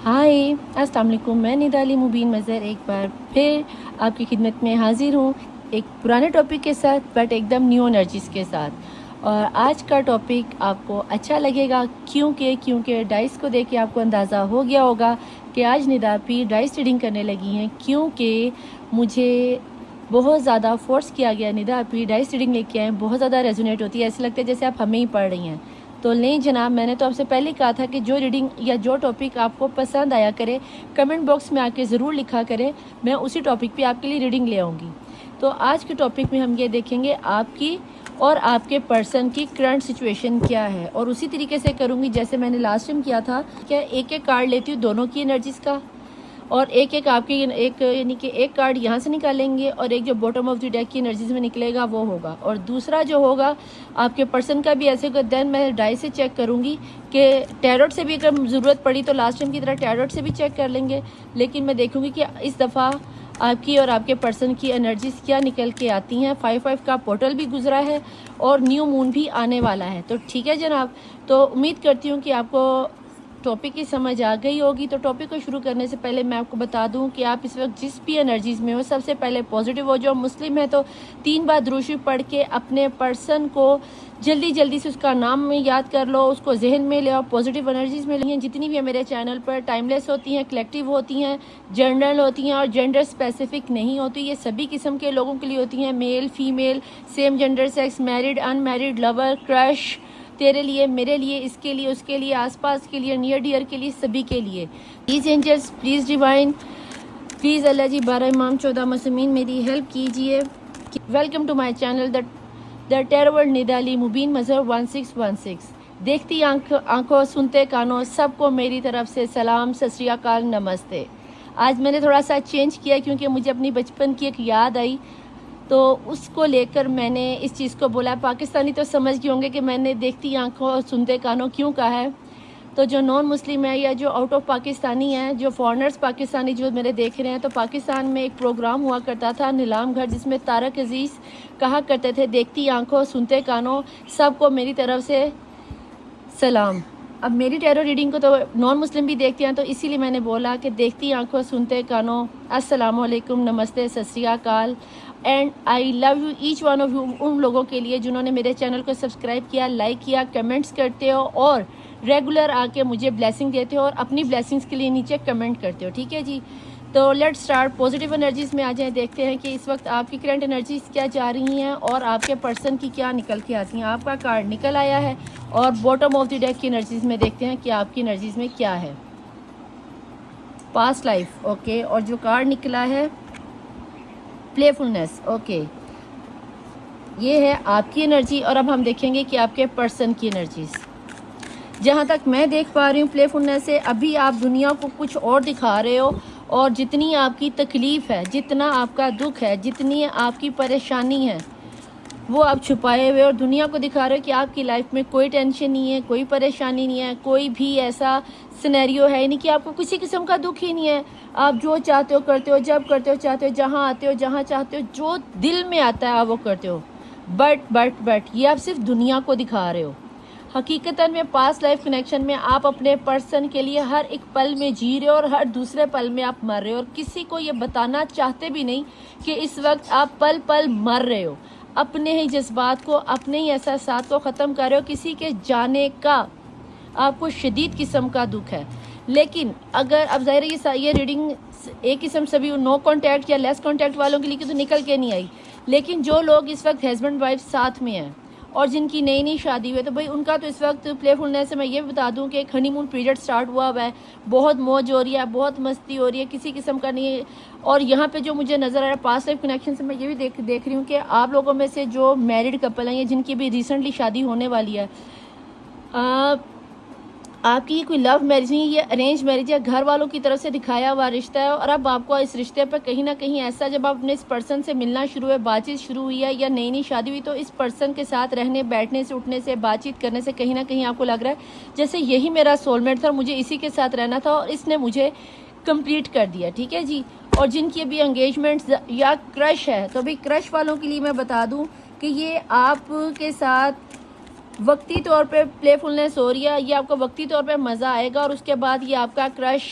हाय अस्सलाम वालेकुम। मैं निदाली मुबीन मज़हर एक बार फिर आपकी खिदमत में हाज़िर हूँ एक पुराने टॉपिक के साथ, बट एकदम न्यू एनर्जीज़ के साथ। और आज का टॉपिक आपको अच्छा लगेगा क्योंकि डाइस को देख के आपको अंदाज़ा हो गया होगा कि आज निदापी डाइस रीडिंग करने लगी हैं, क्योंकि मुझे बहुत ज़्यादा फोर्स किया गया। निदापी डाइस रीडिंग लेके आए, बहुत ज़्यादा रेजोनेट होती है, ऐसे लगता है जैसे आप हमें ही पढ़ रही हैं। तो नहीं जनाब, मैंने तो आपसे पहले कहा था कि जो रीडिंग या जो टॉपिक आपको पसंद आया करे, कमेंट बॉक्स में आके ज़रूर लिखा करें, मैं उसी टॉपिक पे आपके लिए रीडिंग ले आऊँगी। तो आज के टॉपिक में हम ये देखेंगे आपकी और आपके पर्सन की करंट सिचुएशन क्या है, और उसी तरीके से करूँगी जैसे मैंने लास्ट टाइम किया था। क्या एक एक कार्ड लेती हूँ दोनों की एनर्जीज़ का, और एक एक आपकी एक यानी कि एक कार्ड यहाँ से निकालेंगे और एक जो बॉटम ऑफ द डेक की एनर्जीज में निकलेगा वो होगा, और दूसरा जो होगा आपके पर्सन का भी ऐसे होगा। देन मैं डाई से चेक करूँगी कि टैरोट से भी अगर ज़रूरत पड़ी तो लास्ट टाइम की तरह टैरोट से भी चेक कर लेंगे, लेकिन मैं देखूँगी कि इस दफ़ा आपकी और आपके पर्सन की एनर्जीज क्या निकल के आती हैं। 5-5 का पोर्टल भी गुजरा है और न्यू मून भी आने वाला है। तो ठीक है जनाब, तो उम्मीद करती हूँ कि आपको टॉपिक की समझ आ गई होगी। तो टॉपिक को शुरू करने से पहले मैं आपको बता दूं कि आप इस वक्त जिस भी एनर्जीज़ में हो, सबसे पहले पॉजिटिव हो। जो मुस्लिम है तो 3 बार दुरूद शरीफ पढ़ के अपने पर्सन को जल्दी से उसका नाम में याद कर लो, उसको जहन में ले आओ। पॉजिटिव एनर्जीज़ में लिए जितनी भी है मेरे चैनल पर, टाइमलेस होती हैं, कलेक्टिव होती हैं, जनरल होती हैं और जेंडर स्पेसिफिक नहीं होती। ये सभी किस्म के लोगों के लिए होती हैं, male female, same gender sex, married unmarried, lover crush, तेरे लिए, मेरे लिए, इसके लिए, उसके लिए, आसपास के लिए, नियर डियर के लिए, सभी के लिए। Please angels, please divine, please Allah ji 12 इमाम 14 मासूमीन मेरी हेल्प कीजिए। Welcome to my channel the tarot world Nidali Mubeen Mazhar 1616। देखती आंखों, सुनते कानों, सबको मेरी तरफ से सलाम, सत श्री अकाल, नमस्ते। आज मैंने थोड़ा सा चेंज किया क्योंकि मुझे अपनी बचपन की एक याद आई, तो उसको लेकर मैंने इस चीज़ को बोला। पाकिस्तानी तो समझ गए होंगे कि मैंने देखती आंखों और सुनते कानों क्यों कहा है। तो जो नॉन मुस्लिम है या जो आउट ऑफ पाकिस्तानी हैं, जो फॉरेनर्स पाकिस्तानी जो मेरे देख रहे हैं, तो पाकिस्तान में एक प्रोग्राम हुआ करता था नीलाम घर, जिसमें तारक अजीज़ कहा करते थे देखती आंखों सुनते कानों, सबको मेरी तरफ से सलाम। अब मेरी टैरो रीडिंग को तो नॉन मुस्लिम भी देखते हैं, तो इसीलिए मैंने बोला कि देखती आंखों सुनते कानों, अस्सलाम वालेकुम, नमस्ते, सत श्री अकाल, and I love you each one of you. उन लोगों के लिए जिन्होंने मेरे चैनल को सब्सक्राइब किया, लाइक किया, कमेंट्स करते हो और रेगुलर आके मुझे ब्लेसिंग देते हो और अपनी ब्लेसिंग्स के लिए नीचे कमेंट करते हो। ठीक है जी, तो लेट्स स्टार्ट। पॉजिटिव एनर्जीज़ में आ जाए, देखते हैं कि इस वक्त आपकी करंट एनर्जीज़ क्या जा रही हैं और आपके पर्सन की क्या निकल के आती हैं। आपका कार्ड निकल आया है और बॉटम ऑफ द डेक की एनर्जीज़ में देखते हैं कि आपकी एनर्जीज़ में क्या है। पास्ट लाइफ, ओके, और जो कार्ड निकला है प्लेफुलनेस, ओके, ये है आपकी एनर्जी। और अब हम देखेंगे कि आपके पर्सन की एनर्जीज़। जहाँ तक मैं देख पा रही हूँ प्लेफुलनेस से, अभी आप दुनिया को कुछ और दिखा रहे हो, और जितनी आपकी तकलीफ़ है, जितना आपका दुख है, जितनी आपकी परेशानी है, वो आप छुपाए हुए और दुनिया को दिखा रहे हो कि आपकी लाइफ में कोई टेंशन नहीं है, कोई परेशानी नहीं है, कोई भी ऐसा सिनेरियो है नहीं कि आपको किसी किस्म का दुख ही नहीं है। आप जो चाहते हो करते हो, जब करते हो चाहते हो, जहाँ आते हो जहाँ चाहते हो, जो दिल में आता है आप वो करते हो। बट ये आप सिर्फ दुनिया को दिखा रहे हो। हकीकतन में पास्ट लाइफ कनेक्शन में आप अपने पर्सन के लिए हर एक पल में जी रहे हो और हर दूसरे पल में आप मर रहे हो, और किसी को ये बताना चाहते भी नहीं कि इस वक्त आप पल पल मर रहे हो। अपने ही जज्बात को, अपने ही एहसासात को ख़त्म कर रहे हो। किसी के जाने का आपको शदीद किस्म का दुख है। लेकिन अगर अब ज़ाहिर है ये रीडिंग एक किस्म सभी नो कांटेक्ट या लेस कांटेक्ट वालों के लिए तो निकल के नहीं आई, लेकिन जो लोग इस वक्त हस्बैंड वाइफ साथ में हैं और जिनकी नई शादी हुई है, तो भाई उनका तो इस वक्त प्लेफुलनेस से मैं ये बता दूं कि एक हनीमून पीरियड स्टार्ट हुआ है, बहुत मौज हो रही है, बहुत मस्ती हो रही है, किसी किस्म का नहीं है। और यहाँ पे जो मुझे नज़र आ रहा है पास्ट लाइफ कनेक्शन से, मैं ये भी देख रही हूँ कि आप लोगों में से जो मैरिड कपल हैं या जिनकी भी रिसेंटली शादी होने वाली है, आपकी कोई लव मैरिज नहीं, ये अरेंज मैरिज है, घर वालों की तरफ से दिखाया हुआ रिश्ता है। और अब आपको इस रिश्ते पर कहीं ना कहीं ऐसा, जब आप अपने इस पर्सन से मिलना शुरू है, बातचीत शुरू हुई है या नई शादी हुई, तो इस पर्सन के साथ रहने बैठने से, उठने से, बातचीत करने से कहीं ना कहीं आपको लग रहा है जैसे यही मेरा सोलमेट था, मुझे इसी के साथ रहना था और इसने मुझे कंप्लीट कर दिया। ठीक है जी, और जिनकी अभी एंगेजमेंट या क्रश है, तो भाई क्रश वालों के लिए मैं बता दूँ कि ये आपके साथ वक्ती तौर पे प्लेफुलनेस हो रही है, ये आपको वक्ती तौर पे मज़ा आएगा और उसके बाद ये आपका क्रश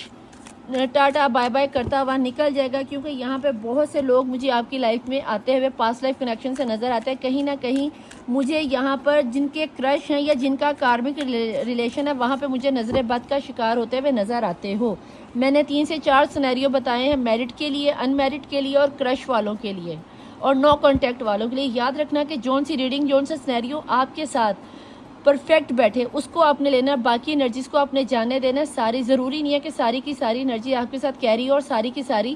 टाटा बाय बाय करता हुआ निकल जाएगा, क्योंकि यहाँ पे बहुत से लोग मुझे आपकी लाइफ में आते हुए पास्ट लाइफ कनेक्शन से नज़र आते हैं। कहीं ना कहीं मुझे यहाँ पर जिनके क्रश हैं या जिनका कार्मिक रिलेशन है वहाँ पे मुझे नज़र बद का शिकार होते हुए नज़र आते हो। मैंने 3 से 4 सिनेरियो बताए हैं, मैरिड के लिए, अनमैरिड के लिए और क्रश वालों के लिए और नो कॉन्टैक्ट वालों के लिए। याद रखना कि जौन सी रीडिंग, जौन सा सिनेरियो आपके साथ परफेक्ट बैठे उसको आपने लेना, बाकी एनर्जीज़ को आपने जाने देना। सारी ज़रूरी नहीं है कि सारी की सारी एनर्जी आपके साथ कैरी हो और सारी की सारी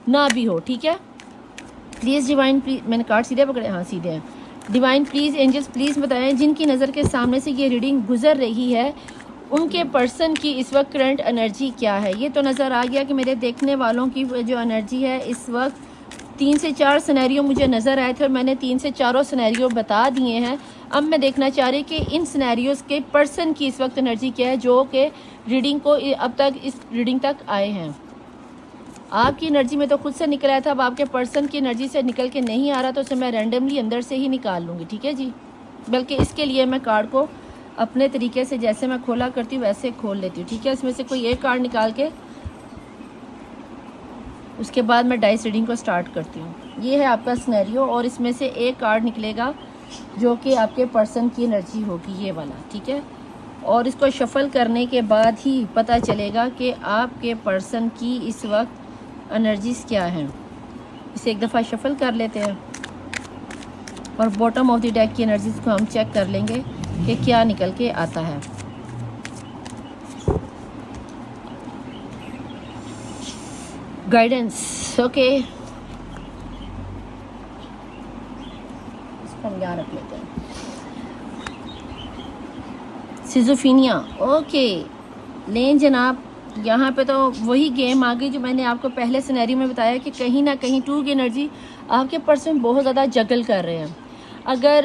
ना भी हो, ठीक है। प्लीज़ डिवाइन, प्लीज, मैंने कार्ड सीधे पकड़े, हाँ सीधे हैं। डिवाइन प्लीज़, एंजल्स प्लीज़ बताएं जिनकी नज़र के सामने से ये रीडिंग गुजर रही है उनके पर्सन की इस वक्त करंट एनर्जी क्या है। ये तो नज़र आ गया कि मेरे देखने वालों की जो एनर्जी है इस वक्त 3 से 4 सिनेरियो मुझे नज़र आए थे और मैंने 3 से 4 सिनेरियो बता दिए हैं। अब मैं देखना चाह रही कि इन सिनेरियोज़ के पर्सन की इस वक्त एनर्जी क्या है जो कि रीडिंग को अब तक इस रीडिंग तक आए हैं। आपकी एनर्जी में तो खुद से निकल आया था, अब आपके पर्सन की एनर्जी से निकल के नहीं आ रहा तो उसे मैं रैंडमली अंदर से ही निकाल लूँगी, ठीक है जी। बल्कि इसके लिए मैं कार्ड को अपने तरीके से जैसे मैं खोला करती हूँ वैसे खोल लेती हूँ, ठीक है। इसमें से कोई एक कार्ड निकाल के उसके बाद मैं डाइस रीडिंग को स्टार्ट करती हूँ। ये है आपका सिनेरियो और इसमें से एक कार्ड निकलेगा जो कि आपके पर्सन की एनर्जी होगी, ये वाला, ठीक है। और इसको शफल करने के बाद ही पता चलेगा कि आपके पर्सन की इस वक्त एनर्जीज क्या हैं। इसे एक दफ़ा शफल कर लेते हैं और बॉटम ऑफ द डेक की एनर्जीज को हम चेक कर लेंगे कि क्या निकल के आता है। गाइडेंस, ओके, इसको हम यहाँ रख लेते हैं। सिजोफीनिया, ओके, लें जनाब। यहाँ पे तो वही गेम आ गई जो मैंने आपको पहले सिनेरियो में बताया कि कहीं ना कहीं टू की एनर्जी आपके पर्सन बहुत ज़्यादा जगल कर रहे हैं। अगर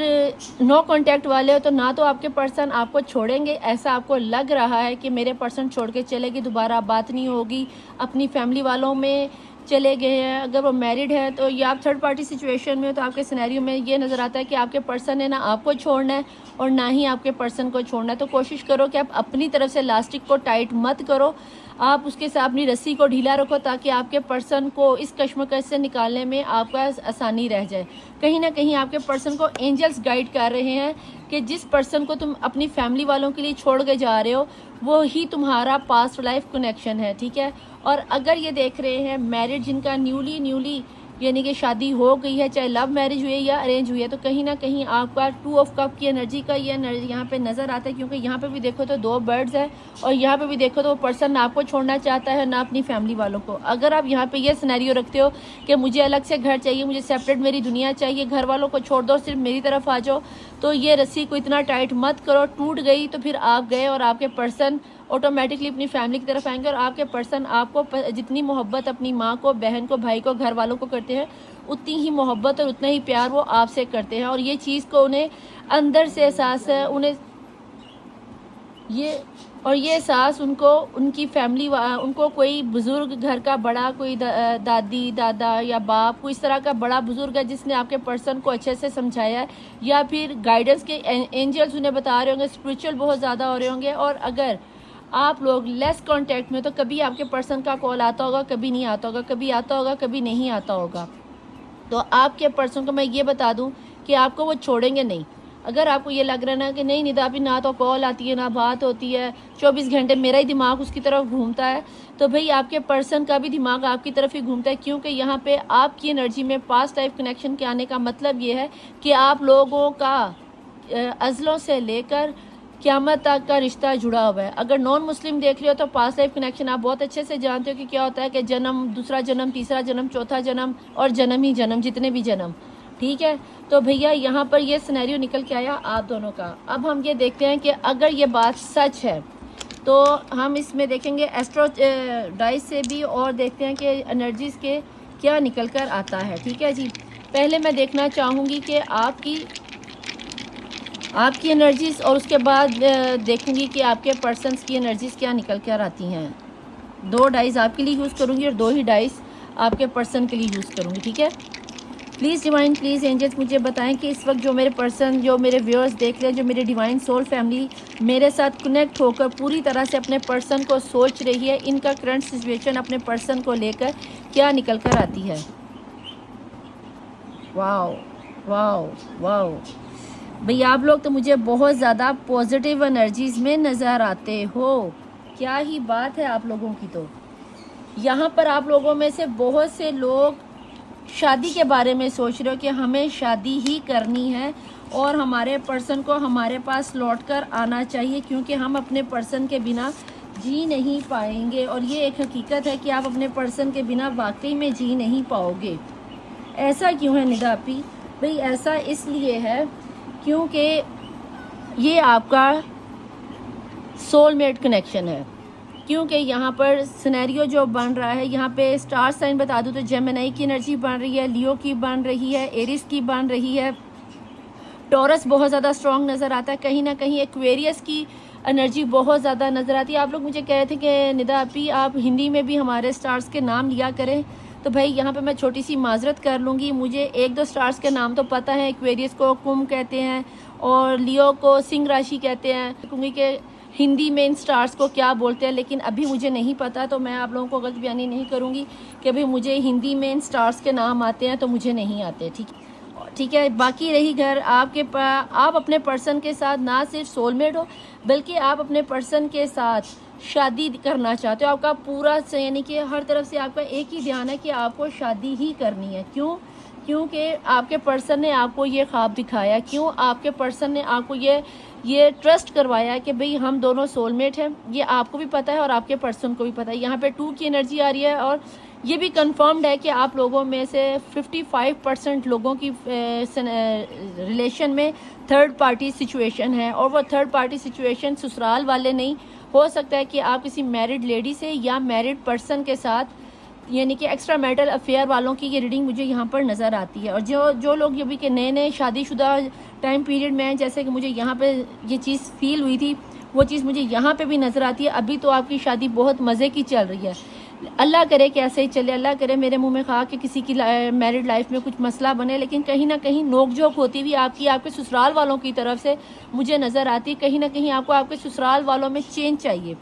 नो कांटेक्ट वाले हो तो ना तो आपके पर्सन आपको छोड़ेंगे, ऐसा आपको लग रहा है कि मेरे पर्सन छोड़ के चलेगी, दोबारा बात नहीं होगी, अपनी फैमिली वालों में चले गए हैं। अगर वो मैरिड है तो या आप थर्ड पार्टी सिचुएशन में हो तो आपके सिनेरियो में ये नज़र आता है कि आपके पर्सन ने ना आपको छोड़ना है और ना ही आपके पर्सन को छोड़ना है। तो कोशिश करो कि आप अपनी तरफ से लास्टिक को टाइट मत करो, आप उसके साथ अपनी रस्सी को ढीला रखो ताकि आपके पर्सन को इस कश्मकश से निकालने में आपका आसानी रह जाए। कहीं ना कहीं आपके पर्सन को एंजल्स गाइड कर रहे हैं कि जिस पर्सन को तुम अपनी फैमिली वालों के लिए छोड़ के जा रहे हो वो ही तुम्हारा पास्ट लाइफ कनेक्शन है, ठीक है। और अगर ये देख रहे हैं मैरिड जिनका न्यूली यानी कि शादी हो गई है, चाहे लव मैरिज हुई है या अरेंज हुई है, तो कहीं ना कहीं आपका 2 ऑफ कप की एनर्जी का ये एनर्जी यहाँ पे नज़र आता है। क्योंकि यहाँ पे भी देखो तो 2 बर्ड्स है और यहाँ पे भी देखो तो वो पर्सन ना आपको छोड़ना चाहता है ना अपनी फैमिली वालों को। अगर आप यहाँ पे ये सिनेरियो रखते हो कि मुझे अलग से घर चाहिए, मुझे सेपरेट मेरी दुनिया चाहिए, घर वालों को छोड़ दो, सिर्फ मेरी तरफ आ जाओ, तो ये रस्सी को इतना टाइट मत करो। टूट गई तो फिर आप गए और आपके पर्सन ऑटोमेटिकली अपनी फैमिली की तरफ आएंगे और आपके पर्सन आपको जितनी मोहब्बत अपनी माँ को, बहन को, भाई को, घर वालों को करते हैं उतनी ही मोहब्बत और उतना ही प्यार वो आपसे करते हैं। और ये चीज़ को उन्हें अंदर से एहसास है, उन्हें ये एहसास उनको उनकी फैमिली, उनको कोई बुज़ुर्ग घर का बड़ा, कोई दादी दादा या बाप, कोई इस तरह का बड़ा बुज़ुर्ग है जिसने आपके पर्सन को अच्छे से समझाया है, या फिर गाइडेंस के एंजल्स उन्हें बता रहे होंगे, स्पिरिचुअल बहुत ज़्यादा हो रहे होंगे। और अगर आप लोग लेस कांटेक्ट में तो कभी आपके पर्सन का कॉल आता होगा, कभी नहीं आता होगा, कभी आता होगा, कभी नहीं आता होगा। तो आपके पर्सन को मैं ये बता दूं कि आपको वो छोड़ेंगे नहीं। अगर आपको ये लग रहा है ना कि नहीं निदा भी ना तो कॉल आती है ना बात होती है, 24 घंटे मेरा ही दिमाग उसकी तरफ घूमता है, तो भाई आपके पर्सन का भी दिमाग आपकी तरफ ही घूमता है। क्योंकि यहाँ पे आपकी एनर्जी में पास्ट लाइफ कनेक्शन के आने का मतलब ये है कि आप लोगों का अज़लों से लेकर क़यामत तक का रिश्ता जुड़ा हुआ है। अगर नॉन मुस्लिम देख रहे हो तो पास्ट लाइफ कनेक्शन आप बहुत अच्छे से जानते हो कि क्या होता है कि जन्म, दूसरा जन्म, तीसरा जन्म, चौथा जन्म और जन्म ही जन्म, जितने भी जन्म, ठीक है। तो भैया यहाँ पर ये सिनेरियो निकल के आया आप दोनों का। अब हम ये देखते हैं कि अगर ये बात सच है तो हम इसमें देखेंगे एस्ट्रो डाइस से भी और देखते हैं कि एनर्जीज़ के क्या निकल कर आता है, ठीक है जी। पहले मैं देखना चाहूँगी कि आपकी एनर्जीज़ और उसके बाद देखूंगी कि आपके पर्सन्स की एनर्जीज़ क्या निकल कर आती हैं। 2 डाइस आपके लिए यूज़ करूंगी और 2 ही डाइस आपके पर्सन के लिए यूज़ करूंगी, ठीक है। प्लीज़ डिवाइन, प्लीज़ एंजल्स मुझे बताएं कि इस वक्त जो मेरे पर्सन, जो मेरे व्यूअर्स देख रहे हैं, जो मेरे डिवाइन सोल फैमिली मेरे साथ कनेक्ट होकर पूरी तरह से अपने पर्सन को सोच रही है, इनका करंट सिचुएशन अपने पर्सन को लेकर क्या निकल कर आती है। वाओ वाओ वाओ भई, आप लोग तो मुझे बहुत ज़्यादा पॉजिटिव एनर्जीज में नज़र आते हो। क्या ही बात है आप लोगों की। तो यहाँ पर आप लोगों में से बहुत से लोग शादी के बारे में सोच रहे हो कि हमें शादी ही करनी है और हमारे पर्सन को हमारे पास लौट कर आना चाहिए, क्योंकि हम अपने पर्सन के बिना जी नहीं पाएंगे। और ये एक हकीकत है कि आप अपने पर्सन के बिना वाकई में जी नहीं पाओगे। ऐसा क्यों है निदा आपी? भाई ऐसा इसलिए है क्योंकि ये आपका सोलमेट कनेक्शन है। क्योंकि यहाँ पर सिनेरियो जो बन रहा है, यहाँ पे स्टार साइन बता दूँ तो जेमिनी की एनर्जी बन रही है, लियो की बन रही है, एरिस की बन रही है, टॉरस बहुत ज़्यादा स्ट्रॉन्ग नज़र आता है, कहीं ना कहीं एक्वेरियस की एनर्जी बहुत ज़्यादा नज़र आती है। आप लोग मुझे कह रहे थे कि निदा आपी आप हिंदी में भी हमारे स्टार्स के नाम लिया करें, तो भाई यहाँ पे मैं छोटी सी माजरत कर लूँगी। मुझे एक दो स्टार्स के नाम तो पता है। एक्वेरियस को कुंभ कहते हैं और लियो को सिंह राशि कहते हैं, क्योंकि हिंदी में इन स्टार्स को क्या बोलते हैं, लेकिन अभी मुझे नहीं पता, तो मैं आप लोगों को गलत बयानी नहीं करूँगी कि भाई मुझे हिंदी में इन स्टार्स के नाम आते हैं तो मुझे नहीं आते। ठीक है। बाकी रही घर आपके आप अपने पर्सन के साथ ना सिर्फ सोलमेट हो, बल्कि आप अपने पर्सन के साथ शादी करना चाहते हो। आपका पूरा यानी कि हर तरफ से आपका एक ही ध्यान है कि आपको शादी ही करनी है। क्यों? क्योंकि आपके पर्सन ने आपको ये ख्वाब दिखाया। क्यों? आपके पर्सन ने आपको ये ट्रस्ट करवाया कि भाई हम दोनों सोलमेट हैं। ये आपको भी पता है और आपके पर्सन को भी पता है। यहाँ पे 2 की एनर्जी आ रही है और ये भी कंफर्म्ड है कि आप लोगों में से 55% लोगों की रिलेशन में थर्ड पार्टी सिचुएशन है, और वो थर्ड पार्टी सिचुएशन ससुराल वाले नहीं हो सकता है कि आप किसी मैरिड लेडी से या मैरिड पर्सन के साथ, यानी कि एक्स्ट्रा मैरिटल अफेयर वालों की ये रीडिंग मुझे यहाँ पर नज़र आती है। और जो लोग ये भी कि नए शादीशुदा टाइम पीरियड में हैं, जैसे कि मुझे यहाँ पे ये चीज़ फील हुई थी, वो चीज़ मुझे यहाँ पे भी नज़र आती है। अभी तो आपकी शादी बहुत मज़े की चल रही है। अल्लाह करे कि ऐसे ही चले। अल्लाह करे मेरे मुंह में कहा कि किसी की मैरिड लाइफ में कुछ मसला बने, लेकिन कहीं ना कहीं नोकझोंक होती हुई आपके ससुराल वालों की तरफ से मुझे नज़र आती है। कहीं ना कहीं आपको आपके ससुराल वालों में चेंज चाहिए।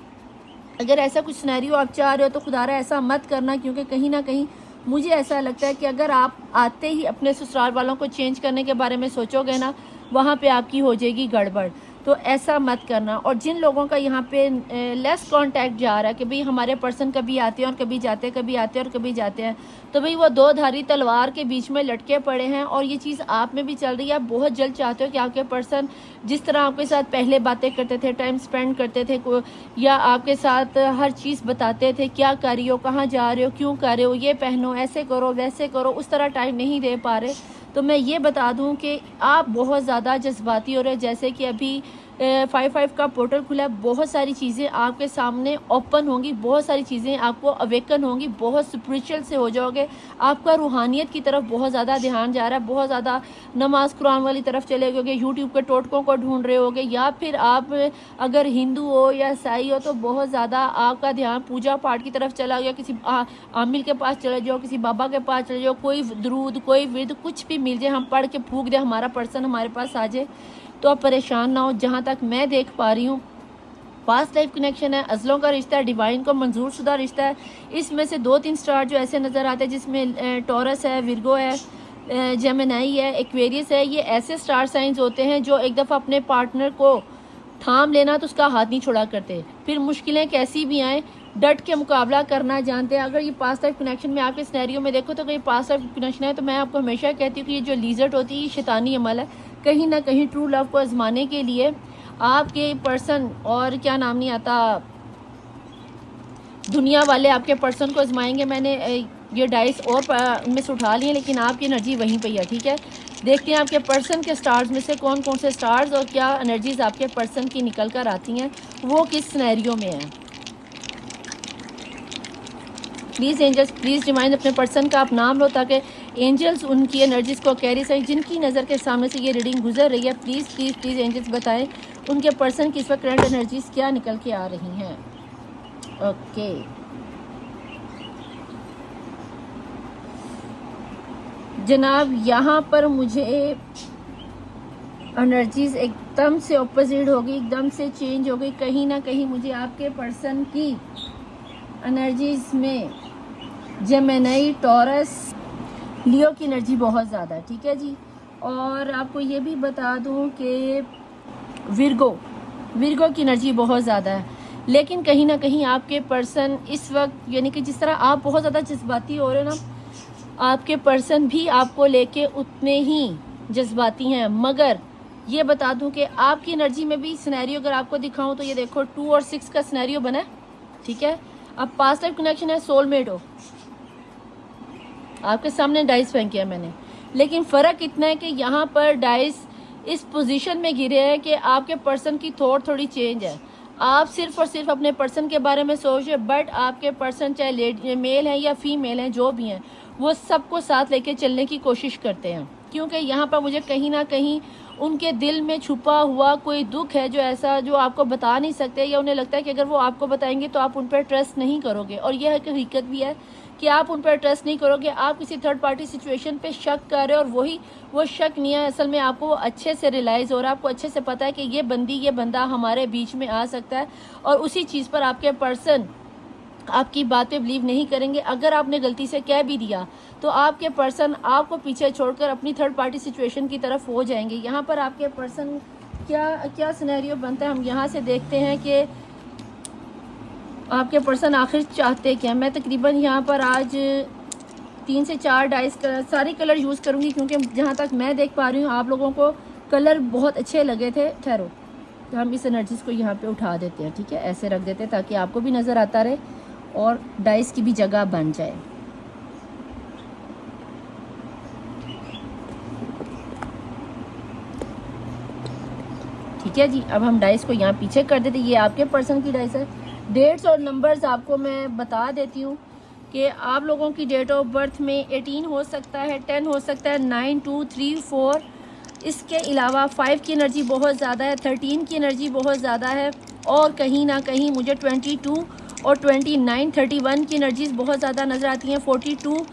अगर ऐसा कुछ सिनेरियो आप चाह रहे हो तो खुदारा ऐसा मत करना, क्योंकि कहीं ना कहीं मुझे ऐसा लगता है कि अगर आप आते ही अपने ससुराल वालों को चेंज करने के बारे में सोचोगे ना, वहाँ पे आपकी हो जाएगी गड़बड़। तो ऐसा मत करना। और जिन लोगों का यहाँ पे लेस कांटेक्ट जा रहा है कि भाई हमारे पर्सन कभी आते हैं और कभी जाते हैं, कभी आते हैं और कभी जाते हैं, तो भाई वो दो धारी तलवार के बीच में लटके पड़े हैं। और ये चीज़ आप में भी चल रही है। आप बहुत जल्द चाहते हो कि आपके पर्सन जिस तरह आपके साथ पहले बातें करते थे, टाइम स्पेंड करते थे, या आपके साथ हर चीज़ बताते थे, क्या कर रही हो, कहाँ जा रहे हो, क्यों कर रहे हो, ये पहनो, ऐसे करो, वैसे करो, उस तरह टाइम नहीं दे पा रहे। तो मैं ये बता दूं कि आप बहुत ज़्यादा जज्बाती हो रहे हैं। जैसे कि अभी 5-5 का पोर्टल खुला है, बहुत सारी चीज़ें आपके सामने ओपन होंगी, बहुत सारी चीज़ें आपको अवेकन होंगी, बहुत स्पिरिचुअल से हो जाओगे। आपका रूहानियत की तरफ बहुत ज़्यादा ध्यान जा रहा है, बहुत ज़्यादा नमाज कुरान वाली तरफ चले गए, यूट्यूब के टोटकों को ढूंढ रहे होगे, या फिर आप अगर हिंदू हो या ईसाई हो तो बहुत ज़्यादा आपका ध्यान पूजा पाठ की तरफ चला गया। किसी आमिर के पास चले जाओ, किसी बाबा के पास चले जाओ, कोई दरूद, कोई विद, कुछ भी मिल जाए, हम पढ़ के फूक दे, हमारा पर्सन हमारे पास आ जाए, तो आप परेशान ना हो। जहाँ तक मैं देख पा रही हूँ पास्ट लाइफ कनेक्शन है, अजलों का रिश्ता है, डिवाइन को मंजूर शुदा रिश्ता है। इसमें से 2-3 स्टार जो ऐसे नज़र आते हैं जिसमें टॉरस है, विर्गो है, जेमिनी है, एक्वेरियस है। ये ऐसे स्टार साइंस होते हैं जो एक दफ़ा अपने पार्टनर को थाम लेना तो उसका हाथ नहीं छोड़ा करते, फिर मुश्किलें कैसी भी आएँ डट के मुकाबला करना जानते हैं। अगर ये पास्ट लाइफ कनेक्शन में आपके सिनेरियो में देखो तो अगर ये पास्ट लाइफ कनेक्शन है तो मैं आपको हमेशा कहती हूँ कि ये जो लीजर्ट होती है ये शैतानी अमल है। कहीं ना कहीं ट्रू लव को आजमाने के लिए आपके पर्सन, और क्या नाम नहीं आता, दुनिया वाले आपके पर्सन को आजमाएंगे। मैंने ये डाइस और में से उठा लिए, लेकिन आपकी एनर्जी वहीं पे है। ठीक है, देखते हैं आपके पर्सन के स्टार्स में से कौन कौन से स्टार्स और क्या एनर्जीज आपके पर्सन की निकल कर आती हैं, वो किस सिनेरियो में है। प्लीज़ एंजल्स, प्लीज़ रिमाइंड अपने पर्सन का आप नाम लो ताकि एंजल्स उनकी एनर्जीज़ को कैरी सकें। जिनकी नज़र के सामने से ये रीडिंग गुजर रही है, प्लीज़ प्लीज़ प्लीज़ एंजल्स बताएं उनके पर्सन की इस वक्त करंट एनर्जीज़ क्या निकल के आ रही हैं। ओके, जनाब यहाँ पर मुझे एनर्जीज एकदम से ऑपोजिट हो गई, एकदम से चेंज हो गई। कहीं ना कहीं मुझे आपके पर्सन की एनर्जीज में जेमिनी, टॉरस, लियो की एनर्जी बहुत ज़्यादा है, ठीक है जी। और आपको ये भी बता दूं कि विर्गो की एनर्जी बहुत ज़्यादा है। लेकिन कहीं ना कहीं आपके पर्सन इस वक्त, यानी कि जिस तरह आप बहुत ज़्यादा जज्बाती हो रहे हो ना, आपके पर्सन भी आपको लेके उतने ही जज्बाती हैं। मगर ये बता दूं कि आपकी एनर्जी में भी सिनेरियो अगर आपको दिखाऊं तो ये देखो 2 और 6 का सिनेरियो बना है, ठीक है। अब पास्ट लाइफ कनेक्शन है, सोलमेट हो, आपके सामने डाइस फेंके हैं मैंने। लेकिन फ़र्क इतना है कि यहाँ पर डाइस इस पोजीशन में गिरे हैं कि आपके पर्सन की थॉट थोड़ी चेंज है। आप सिर्फ और सिर्फ अपने पर्सन के बारे में सोच रहे, बट आपके पर्सन चाहे मेल हैं या फीमेल हैं, जो भी हैं, वो सबको साथ लेके चलने की कोशिश करते हैं। क्योंकि यहाँ पर मुझे कहीं ना कहीं उनके दिल में छुपा हुआ कोई दुख है, जो ऐसा जो आपको बता नहीं सकते, या उन्हें लगता है कि अगर वो आपको बताएंगे तो आप उन पर ट्रस्ट नहीं करोगे। और यह हकीकत भी है कि आप उन पर ट्रस्ट नहीं करोगे, आप किसी थर्ड पार्टी सिचुएशन पे शक कर रहे हो। और वो शक नहीं है, असल में आपको वो अच्छे से रियलाइज़ हो रहा है, आपको अच्छे से पता है कि ये बंदा हमारे बीच में आ सकता है। और उसी चीज़ पर आपके पर्सन आपकी बात पे बिलीव नहीं करेंगे। अगर आपने गलती से कह भी दिया तो आपके पर्सन आपको पीछे छोड़कर अपनी थर्ड पार्टी सिचुएशन की तरफ हो जाएंगे। यहाँ पर आपके पर्सन क्या सिनेरियो बनता है, हम यहाँ से देखते हैं कि आपके पर्सन आखिर चाहते क्या। मैं तकरीबन यहाँ पर आज 3 से 4 डाइस सारे कलर यूज़ करूँगी, क्योंकि जहाँ तक मैं देख पा रही हूँ आप लोगों को कलर बहुत अच्छे लगे थे। ठहरो, तो हम इस एनर्जीज़ को यहाँ पे उठा देते हैं, ठीक है, ऐसे रख देते हैं ताकि आपको भी नज़र आता रहे और डाइस की भी जगह बन जाए। ठीक है जी, अब हम डाइस को यहाँ पीछे कर देते हैं। ये आपके पर्सन की डाइस है। डेट्स और नंबर्स आपको मैं बता देती हूँ कि आप लोगों की डेट ऑफ बर्थ में 18 हो सकता है, 10 हो सकता है, 9, 2, 3, 4। इसके अलावा 5 की एनर्जी बहुत ज़्यादा है, 13 की एनर्जी बहुत ज़्यादा है, और कहीं ना कहीं मुझे 22 और 29, 31 की एनर्जीज़ बहुत ज़्यादा नज़र आती हैं। 42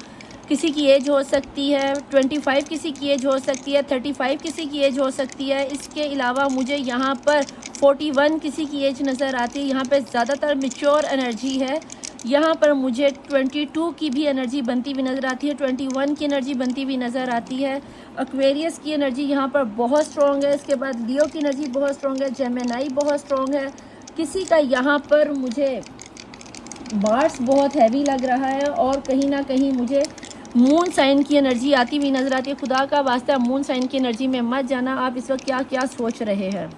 किसी की एज हो सकती है, 25 किसी की एज हो सकती है, 35 किसी की एज हो सकती है। इसके अलावा मुझे यहाँ पर 41 किसी की एज नज़र आती है। यहाँ पे ज़्यादातर मैच्योर एनर्जी है। यहाँ पर मुझे 22 की भी एनर्जी बनती हुई नज़र आती है, 21 की एनर्जी बनती हुई नज़र आती है। एक्वेरियस की एनर्जी यहाँ पर बहुत स्ट्रॉन्ग है। इसके बाद लियो की एनर्जी बहुत स्ट्रॉन्ग है, जेमिनी बहुत स्ट्रॉन्ग है। किसी का यहाँ पर मुझे मार्स बहुत हैवी लग रहा है, और कहीं ना कहीं मुझे मून साइन की एनर्जी आती हुई नज़र आती है। खुदा का वास्ता मून साइन की एनर्जी में मत जाना। आप इस वक्त क्या क्या सोच रहे हैं।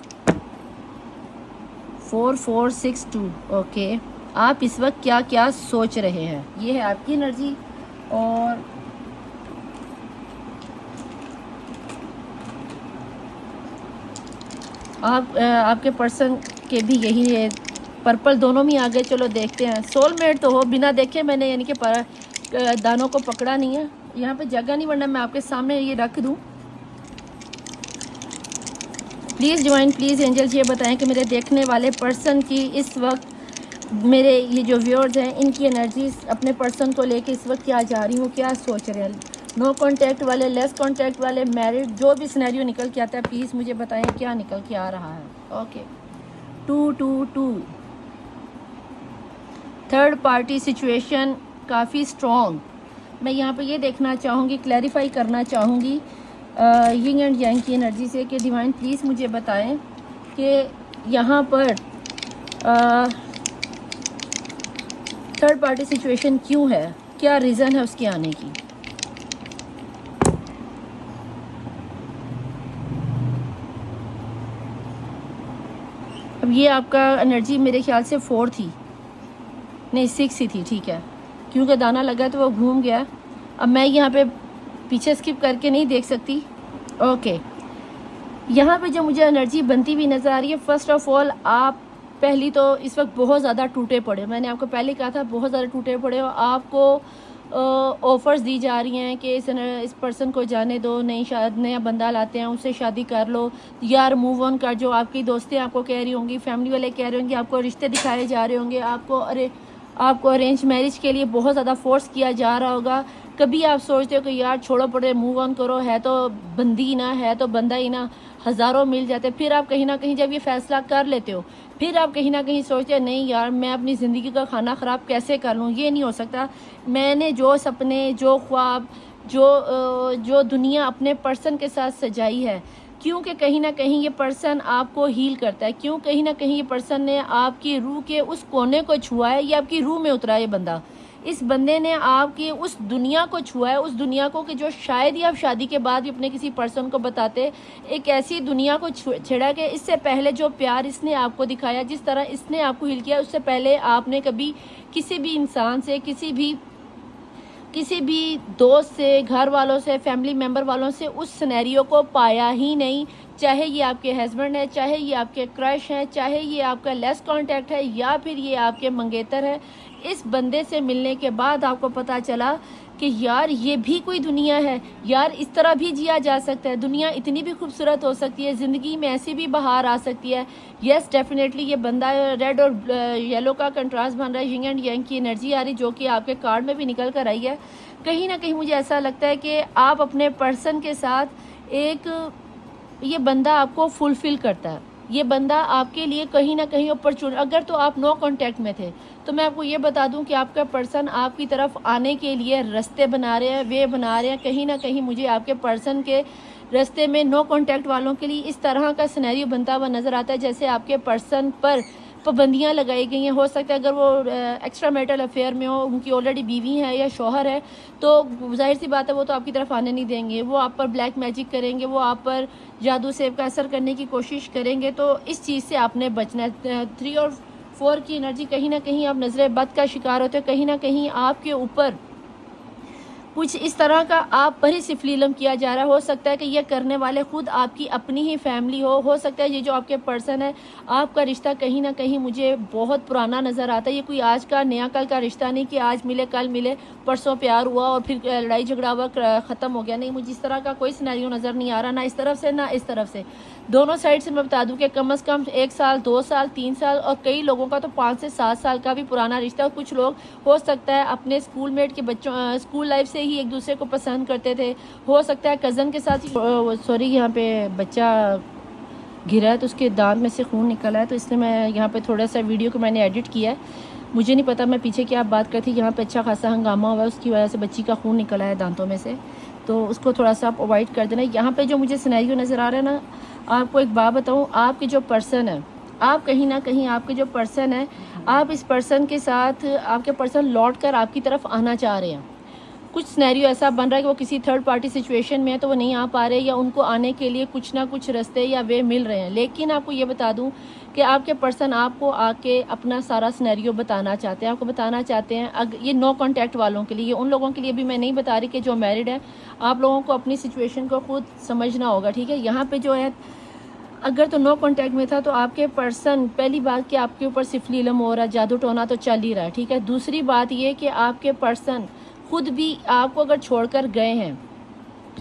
4462, ओके, आप इस वक्त क्या क्या सोच रहे हैं, ये है आपकी एनर्जी। और आपके पर्सन के भी यही है, पर्पल दोनों में आ गए। चलो देखते हैं। सोलमेट तो हो बिना देखे मैंने, यानी कि दानों को पकड़ा नहीं है। यहाँ पे जगह नहीं, वरना मैं आपके सामने ये रख दूँ। प्लीज़ ज्वाइन, प्लीज़ एंजल्स ये बताएं कि मेरे देखने वाले पर्सन की इस वक्त, मेरे ये जो व्यूअर्स हैं, इनकी एनर्जी अपने पर्सन को लेके इस वक्त क्या जा रही हूँ, क्या सोच रहे हैं। नो कांटेक्ट वाले, लेस कांटेक्ट वाले, मैरिड, जो भी सिनेरियो निकल के आता है प्लीज़ मुझे बताएं क्या निकल के आ रहा है। ओके, 222, थर्ड पार्टी सिचुएशन काफ़ी स्ट्रॉन्ग। मैं यहाँ पे ये देखना चाहूँगी, क्लैरिफाई करना चाहूँगी यिंग एंड यांग की एनर्जी से कि डिवाइन प्लीज़ मुझे बताएं कि यहाँ पर थर्ड पार्टी सिचुएशन क्यों है, क्या रीज़न है उसके आने की। अब ये आपका एनर्जी मेरे ख्याल से 4 थी, नहीं 6 ही थी, ठीक है, क्योंकि दाना लगा तो वो घूम गया। अब मैं यहाँ पे पीछे स्किप करके नहीं देख सकती। ओके, यहाँ पे जो मुझे एनर्जी बनती हुई नज़र आ रही है, फ़र्स्ट ऑफ ऑल आप पहली तो इस वक्त बहुत ज़्यादा टूटे पड़े, मैंने आपको पहले कहा था बहुत ज़्यादा टूटे पड़े हो। आपको ऑफ़र्स दी जा रही हैं कि इस पर्सन को जाने दो, नया बंदा लाते हैं, उससे शादी कर लो, यार मूव ऑन कर। जो आपकी दोस्तें आपको कह रही होंगी, फैमिली वाले कह रहे होंगे, आपको रिश्ते दिखाए जा रहे होंगे, आपको अरेंज मैरिज के लिए बहुत ज़्यादा फोर्स किया जा रहा होगा। कभी आप सोचते हो कि यार छोड़ो पड़े, मूव ऑन करो, है तो बंदी ही ना, है तो बंदा ही ना, हज़ारों मिल जाते। फिर आप कहीं ना कहीं जब ये फ़ैसला कर लेते हो, फिर आप कहीं ना कहीं सोचते हो नहीं यार, मैं अपनी ज़िंदगी का खाना ख़राब कैसे कर लूँ, ये नहीं हो सकता। मैंने जो सपने, जो ख्वाब, जो दुनिया अपने पर्सन के साथ सजाई है, क्योंकि कहीं ना कहीं ये पर्सन आपको हील करता है, क्यों कहीं ना कहीं ये पर्सन ने आपकी रूह के उस कोने को छुआ है, ये आपकी रूह में उतरा है। ये बंदा, इस बंदे ने आपकी उस दुनिया को छुआ है, उस दुनिया को कि जो शायद ही आप शादी के बाद भी अपने किसी पर्सन को बताते। एक ऐसी दुनिया को छेड़ा कि इससे पहले जो प्यार इसने आपको दिखाया, जिस तरह इसने आपको हील किया, उससे पहले आपने कभी किसी भी इंसान से, किसी भी दोस्त से, घर वालों से, फैमिली मेम्बर वालों से उस सिनेरियो को पाया ही नहीं। चाहे ये आपके हस्बैंड है, चाहे ये आपके क्रश हैं, चाहे ये आपका लेस कांटेक्ट है, या फिर ये आपके मंगेतर है। इस बंदे से मिलने के बाद आपको पता चला कि यार ये भी कोई दुनिया है, यार इस तरह भी जिया जा सकता है, दुनिया इतनी भी खूबसूरत हो सकती है, ज़िंदगी में ऐसी भी बहार आ सकती है। यस, डेफिनेटली ये बंदा रेड और येलो का कंट्रास्ट बन रहा है, यिंग एंड यांग की एनर्जी आ रही, जो कि आपके कार्ड में भी निकल कर आई है। कहीं ना कहीं मुझे ऐसा लगता है कि आप अपने पर्सन के साथ ये बंदा आपको फुलफ़िल करता है। ये बंदा आपके लिए कहीं ना कहीं अपॉर्चुनिटी, अगर तो आप नो कांटेक्ट में थे, तो मैं आपको ये बता दूं कि आपका पर्सन आपकी तरफ आने के लिए रास्ते बना रहे हैं, वे बना रहे हैं। कहीं ना कहीं मुझे आपके पर्सन के रास्ते में नो कांटेक्ट वालों के लिए इस तरह का सिनेरियो बनता हुआ नज़र आता है जैसे आपके पर्सन पर पाबंदियाँ लगाई गई हैं। हो सकता है अगर वो एक्स्ट्रा मैरिटल अफेयर में हो, उनकी ऑलरेडी बीवी है या शौहर है, तो जाहिर सी बात है वो तो आपकी तरफ आने नहीं देंगे, वो आप पर ब्लैक मैजिक करेंगे, वो आप पर जादू सेब का असर करने की कोशिश करेंगे। तो इस चीज़ से आपने बचना है। 3 और 4 की एनर्जी, कहीं ना कहीं आप नज़र बद का शिकार होते हो, कहीं ना कहीं आपके ऊपर कुछ इस तरह का आप पर ही सिफलीलम किया जा रहा है। हो सकता है कि ये करने वाले खुद आपकी अपनी ही फैमिली हो सकता है ये जो आपके पर्सन है, आपका रिश्ता कहीं ना कहीं मुझे बहुत पुराना नज़र आता है। ये कोई आज का नया कल का रिश्ता नहीं कि आज मिले कल मिले, परसों प्यार हुआ और फिर लड़ाई झगड़ा हुआ ख़त्म हो गया। नहीं, मुझे इस तरह का कोई सिनेरियो नज़र नहीं आ रहा, ना इस तरफ से ना इस तरफ से। दोनों साइड से मैं बता दूं कि कम से कम 1 साल, 2 साल, 3 साल और कई लोगों का तो 5 से 7 साल का भी पुराना रिश्ता। और कुछ लोग हो सकता है अपने स्कूलमेट के बच्चों, स्कूल लाइफ से ही एक दूसरे को पसंद करते थे। हो सकता है कज़न के साथ, सॉरी यहाँ पे बच्चा गिरा है तो उसके दांत में से खून निकला है, तो इसलिए मैं यहाँ पे थोड़ा सा वीडियो को मैंने एडिट किया है। मुझे नहीं पता मैं पीछे क्या बात करती, यहाँ पे अच्छा खासा हंगामा हुआ है, उसकी वजह से बच्ची का खून निकला है दांतों में से, तो उसको थोड़ा सा आप अवॉइड कर देना। यहाँ पे जो मुझे सिनेरियो नज़र आ रहा है ना, आपको एक बात बताऊँ, आपके जो पर्सन है, आप कहीं ना कहीं आपके जो पर्सन है, आप इस पर्सन के साथ, आपके पर्सन लौट कर आपकी तरफ आना चाह रहे हैं। कुछ सिनेरियो ऐसा बन रहा है कि वो किसी थर्ड पार्टी सिचुएशन में है तो वो नहीं आ पा रहे, या उनको आने के लिए कुछ ना कुछ रास्ते या वे मिल रहे हैं। लेकिन आपको ये बता दूं कि आपके पर्सन आपको आके अपना सारा सिनेरियो बताना चाहते हैं, आपको बताना चाहते हैं। अगर ये नो कांटेक्ट वालों के लिए, उन लोगों के लिए भी मैं नहीं बता रही कि जो मैरिड है, आप लोगों को अपनी सिचुएशन को खुद समझना होगा, ठीक है। यहाँ पे जो है, अगर तो नो कांटेक्ट में था तो आपके पर्सन, पहली बात कि आपके ऊपर सिफलीलम हो रहा है, जादू टोना तो चल ही रहा है, ठीक है। दूसरी बात ये कि आपके पर्सन खुद भी आपको अगर छोड़कर गए हैं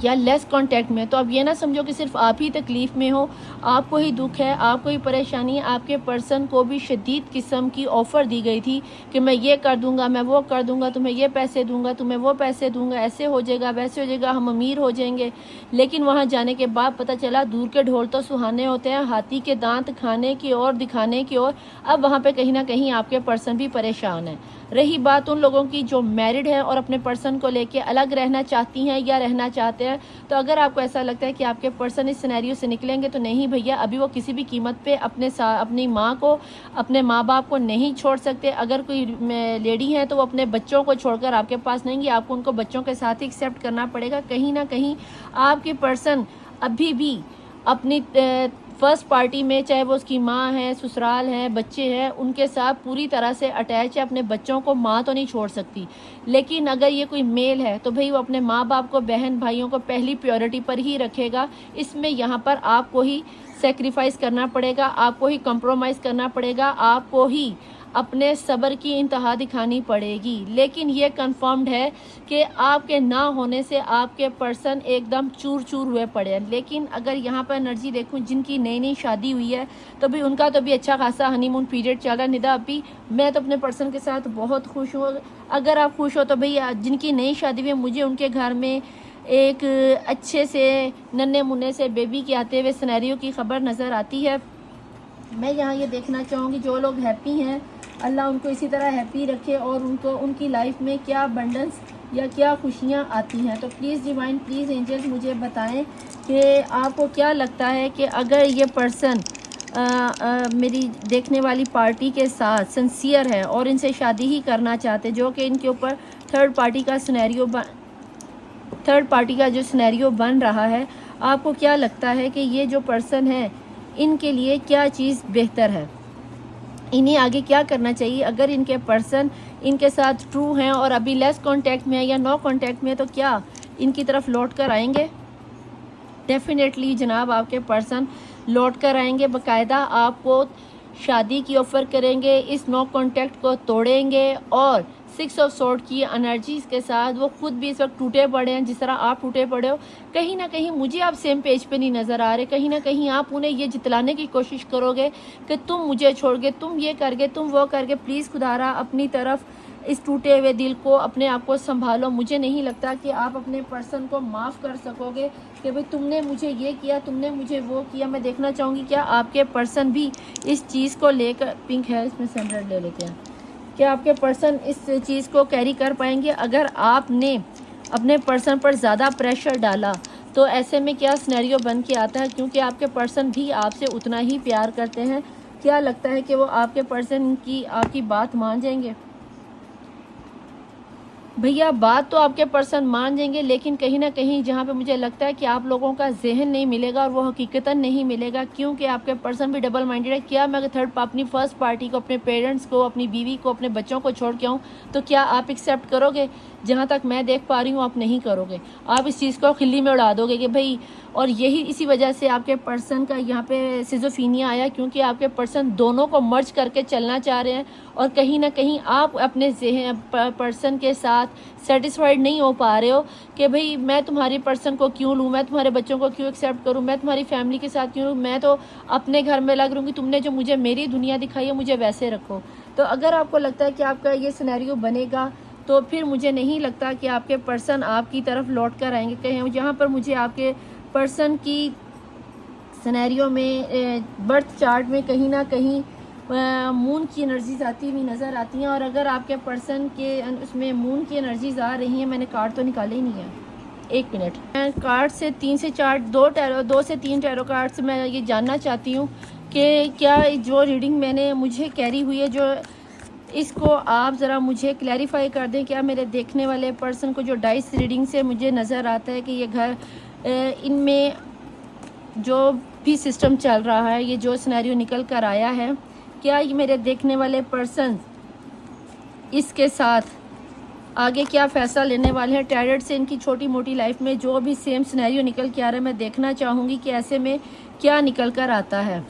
या लेस कांटेक्ट में, तो अब ये ना समझो कि सिर्फ आप ही तकलीफ़ में हो, आपको ही दुख है, आपको ही परेशानी है। आपके पर्सन को भी शदीद किस्म की ऑफ़र दी गई थी कि मैं ये कर दूंगा, मैं वो कर दूंगा, तुम्हें ये पैसे दूंगा, तुम्हें वो पैसे दूंगा, ऐसे हो जाएगा, वैसे हो जाएगा, हम अमीर हो जाएंगे। लेकिन वहाँ जाने के बाद पता चला दूर के ढोल तो सुहाने होते हैं, हाथी के दांत खाने की और दिखाने की और। अब वहाँ पर कहीं ना कहीं आपके पर्सन भी परेशान है। रही बात उन लोगों की जो मैरिड हैं और अपने पर्सन को लेके अलग रहना चाहती हैं या रहना चाहते हैं, तो अगर आपको ऐसा लगता है कि आपके पर्सन इस सिनेरियो से निकलेंगे, तो नहीं भैया, अभी वो किसी भी कीमत पे अपनी माँ को, अपने माँ बाप को नहीं छोड़ सकते। अगर कोई लेडी है तो वो अपने बच्चों को छोड़कर आपके पास नहीं है, आपको उनको बच्चों के साथ ही एक्सेप्ट करना पड़ेगा। कहीं ना कहीं आपके पर्सन अभी भी अपनी फर्स्ट पार्टी में, चाहे वो उसकी माँ है, ससुराल है, बच्चे हैं, उनके साथ पूरी तरह से अटैच है। अपने बच्चों को माँ तो नहीं छोड़ सकती, लेकिन अगर ये कोई मेल है तो भाई वो अपने माँ बाप को, बहन भाइयों को पहली प्रायोरिटी पर ही रखेगा। इसमें यहाँ पर आपको ही सेक्रीफाइस करना पड़ेगा, आपको ही कंप्रोमाइज़ करना पड़ेगा, आपको ही अपने सब्र की इंतहा दिखानी पड़ेगी। लेकिन ये कंफर्म्ड है कि आपके ना होने से आपके पर्सन एकदम चूर चूर हुए पड़े हैं। लेकिन अगर यहाँ पर एनर्जी देखूँ, जिनकी नई नई शादी हुई है तो भी उनका तो भी अच्छा खासा हनीमून पीरियड चल रहा है। निदा अभी मैं तो अपने पर्सन के साथ बहुत खुश हूँ। अगर आप खुश हो तो भैया, जिनकी नई शादी हुई है, मुझे उनके घर में एक अच्छे से नन्हे मुन्ने से बेबी के आते हुए सिनेरियो की खबर नज़र आती है। मैं यहाँ ये देखना चाहूँगी, जो लोग हैप्पी हैं अल्लाह उनको इसी तरह हैप्पी रखे और उनको उनकी लाइफ में क्या अबंडेंस या क्या खुशियाँ आती हैं। तो प्लीज़ डिवाइन, प्लीज़ एंजल्स मुझे बताएं कि आपको क्या लगता है कि अगर ये पर्सन मेरी देखने वाली पार्टी के साथ सिंसियर है और इनसे शादी ही करना चाहते, जो कि इनके ऊपर थर्ड पार्टी का जो सिनेरियो बन रहा है, आपको क्या लगता है कि ये जो पर्सन है इनके लिए क्या चीज़ बेहतर है, इन्हें आगे क्या करना चाहिए? अगर इनके पर्सन इनके साथ ट्रू हैं और अभी लेस कांटेक्ट में है या नो कांटेक्ट में है, तो क्या इनकी तरफ लौट कर आएंगे? डेफिनेटली जनाब, आपके पर्सन लौट कर आएंगे, बाकायदा आपको शादी की ऑफ़र करेंगे, इस नो कांटेक्ट को तोड़ेंगे और 6 ऑफ सोर्ड की एनर्जीज के साथ वो खुद भी इस वक्त टूटे पड़े हैं जिस तरह आप टूटे पड़े हो। कहीं ना कहीं मुझे आप सेम पेज पे नहीं नज़र आ रहे। कहीं ना कहीं आप उन्हें ये जितलाने की कोशिश करोगे कि तुम मुझे छोड़ के, तुम ये करके, तुम वो करके। प्लीज़ खुदारा अपनी तरफ इस टूटे हुए दिल को, अपने आप को संभालो। मुझे नहीं लगता कि आप अपने पर्सन को माफ़ कर सकोगे कि भाई तुमने मुझे ये किया, तुमने मुझे वो किया। मैं देखना चाहूँगी क्या आपके पर्सन भी इस चीज़ को लेकर, पिंक है इसमें 100 ले लेते हैं, क्या आपके पर्सन इस चीज़ को कैरी कर पाएंगे? अगर आपने अपने पर्सन पर ज़्यादा प्रेशर डाला तो ऐसे में क्या सिनेरियो बन के आता है, क्योंकि आपके पर्सन भी आपसे उतना ही प्यार करते हैं। क्या लगता है कि वो आपके पर्सन की आपकी बात मान जाएंगे? भैया बात तो आपके पर्सन मान जाएंगे, लेकिन कहीं ना कहीं जहाँ पे मुझे लगता है कि आप लोगों का जहन नहीं मिलेगा और वो हकीकतन नहीं मिलेगा, क्योंकि आपके पर्सन भी डबल माइंडेड है। क्या मैं अपनी फर्स्ट पार्टी को, अपने पेरेंट्स को, अपनी बीवी को, अपने बच्चों को छोड़ के आऊँ तो क्या आप एक्सेप्ट करोगे? जहाँ तक मैं देख पा रही हूँ आप नहीं करोगे। आप इस चीज़ को खिल्ली में उड़ा दोगे कि भाई, और यही इसी वजह से आपके पर्सन का यहाँ पे सिजोफीनिया आया, क्योंकि आपके पर्सन दोनों को मर्ज करके चलना चाह रहे हैं और कहीं ना कहीं आप अपने पर्सन के साथ सेटिस्फाइड नहीं हो पा रहे हो कि भाई मैं तुम्हारी पर्सन को क्यों लूँ, मैं तुम्हारे बच्चों को क्यों एक्सेप्ट करूँ, मैं तुम्हारी फैमिली के साथ क्यों, मैं तो अपने घर में लग रहूँगी, तुमने जो मुझे मेरी दुनिया दिखाई है मुझे वैसे रखो। तो अगर आपको लगता है कि आपका ये सिनेरियो बनेगा तो फिर मुझे नहीं लगता कि आपके पर्सन आपकी तरफ लौट कर आएंगे। कहीं जहाँ पर मुझे आपके पर्सन की सिनेरियो में बर्थ चार्ट में कहीं ना कहीं मून की एनर्जीज आती हुई नज़र आती हैं, और अगर आपके पर्सन के उसमें मून की एनर्जीज आ रही हैं, मैंने कार्ड तो निकाले ही नहीं है, एक मिनट, मैं कार्ड से 3 से 4 2 से 3 टैरो कार्ड से मैं ये जानना चाहती हूँ कि क्या जो रीडिंग मैंने मुझे कैरी हुई है, जो इसको आप ज़रा मुझे क्लैरिफाई कर दें। क्या मेरे देखने वाले पर्सन को जो डाइस रीडिंग से मुझे नज़र आता है कि ये घर इनमें जो भी सिस्टम चल रहा है, ये जो सिनेरियो निकल कर आया है, क्या ये मेरे देखने वाले पर्सन इसके साथ आगे क्या फ़ैसला लेने वाले हैं? टैरेट से इनकी छोटी मोटी लाइफ में जो भी सेम सिनेरियो निकल के आ रहा है, मैं देखना चाहूँगी कि ऐसे में क्या निकल कर आता है।